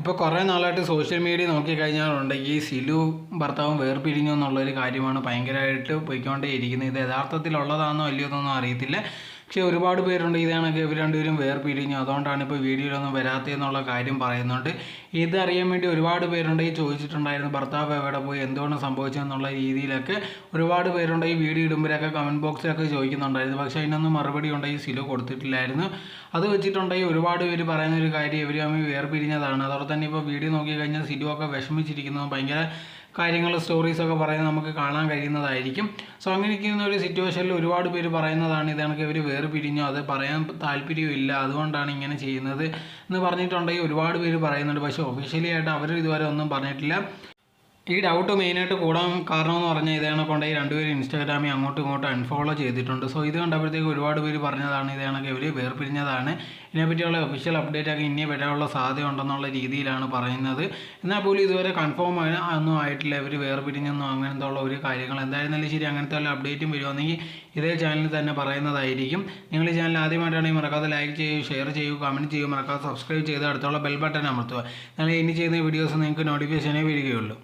ഇപ്പോൾ കുറേ നാളായിട്ട് സോഷ്യൽ മീഡിയ നോക്കിക്കഴിഞ്ഞാലുണ്ട് ഈ സിലു ഭർത്താവും വേർപിരിഞ്ഞു എന്നുള്ളൊരു കാര്യമാണ് ഭയങ്കരമായിട്ട് പോയിക്കൊണ്ടേയിരിക്കുന്നത്. ഇത് യഥാർത്ഥത്തിലുള്ളതാണോ അല്ലയോ എന്നൊന്നും അറിയത്തില്ല. പക്ഷേ ഒരുപാട് പേരുണ്ട് ഇത് കണക്ക് ഇവർ രണ്ടുപേരും വേർപിരിഞ്ഞു, അതുകൊണ്ടാണ് ഇപ്പോൾ വീഡിയോയിലൊന്നും വരാത്തതെന്നുള്ള കാര്യം പറയുന്നുണ്ട്. ഇതറിയാൻ വേണ്ടി ഒരുപാട് പേരുണ്ട് ഈ ചോദിച്ചിട്ടുണ്ടായിരുന്നു ഭർത്താവ് എവിടെ പോയി, എന്തുകൊണ്ട് സംഭവിച്ചതെന്നുള്ള രീതിയിലൊക്കെ ഒരുപാട് പേരുണ്ട് ഈ വീഡിയോ ഇടുമ്പോഴൊക്കെ കമൻറ്റ് ബോക്സിലൊക്കെ ചോദിക്കുന്നുണ്ടായിരുന്നു. പക്ഷേ അതിനൊന്നും മറുപടി ഉണ്ടെങ്കിൽ സിലു കൊടുത്തിട്ടില്ലായിരുന്നു. അത് വെച്ചിട്ടുണ്ടെങ്കിൽ ഒരുപാട് പേര് പറയുന്നൊരു കാര്യം ഇവർ തമ്മിൽ വേർപിരിഞ്ഞതാണ്. അതോടെ തന്നെ ഇപ്പോൾ വീഡിയോ നോക്കിക്കഴിഞ്ഞാൽ സിലു ഒക്കെ വിഷമിച്ചിരിക്കുന്നത് ഭയങ്കര കാര്യങ്ങൾ സ്റ്റോറീസൊക്കെ പറയുന്നത് നമുക്ക് കാണാൻ കഴിയുന്നതായിരിക്കും. സോ അങ്ങനെ ഇരിക്കുന്ന ഒരു സിറ്റുവേഷനിൽ ഒരുപാട് പേര് പറയുന്നതാണ് ഇത് കണക്ക് ഇവർ വേർപിരിഞ്ഞു, അത് പറയാൻ താല്പര്യമില്ല, അതുകൊണ്ടാണ് ഇങ്ങനെ ചെയ്യുന്നത് എന്ന് പറഞ്ഞിട്ടുണ്ടെങ്കിൽ ഒരുപാട് പേര് പറയുന്നുണ്ട്. പക്ഷേ ഒഫീഷ്യലി ആയിട്ട് അവർ ഇതുവരെ ഒന്നും പറഞ്ഞിട്ടില്ല. ഈ ഡൗട്ട് മെയിനായിട്ട് കൂടാൻ കാരണമെന്ന് പറഞ്ഞാൽ ഇതേ കൊണ്ട് ഈ രണ്ടുപേരും ഇൻസ്റ്റാഗ്രാമിൽ അങ്ങോട്ടും ഇങ്ങോട്ടും അൺഫോളോ ചെയ്തിട്ടുണ്ട്. സോ ഇത് കണ്ടപ്പോഴത്തേക്ക് ഒരുപാട് പേര് പറഞ്ഞതാണ് ഇതേ കണക്ക് ഇവർ വേർപിരിഞ്ഞതാണ്. ഇതിനെപ്പറ്റിയുള്ള ഒഫീഷ്യൽ അപ്ഡേറ്റ് ഒക്കെ ഇനി വരാനുള്ള സാധ്യത ഉണ്ടെന്നുള്ള രീതിയിലാണ് പറയുന്നത്. എന്നാൽ പോലും ഇതുവരെ കൺഫേം ഒന്നും ആയിട്ടില്ല ഇവർ വേർപിരിഞ്ഞെന്നോ അങ്ങനത്തെ ഉള്ള ഒരു കാര്യങ്ങൾ. എന്തായിരുന്നാലും ശരി, അങ്ങനത്തെ ഉള്ള അപ്ഡേറ്റും വരുവാണെങ്കിൽ ഇതേ ചാനലിൽ തന്നെ പറയുന്നതായിരിക്കും. നിങ്ങൾ ഈ ചാനൽ ആദ്യമായിട്ടാണെങ്കിൽ മറക്കാതെ ലൈക്ക് ചെയ്യൂ, ഷെയർ ചെയ്യൂ, കമൻറ്റ് ചെയ്യൂ, മറക്കാതെ സബ്സ്ക്രൈബ് ചെയ്ത് അടുത്തുള്ള ബെൽ ബട്ടൺ അമർത്തുക. നിങ്ങൾ ഇനി ചെയ്യുന്ന വീഡിയോസ് നിങ്ങൾക്ക് നോട്ടിഫിക്കേഷനേ വരികയുള്ളൂ.